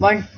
1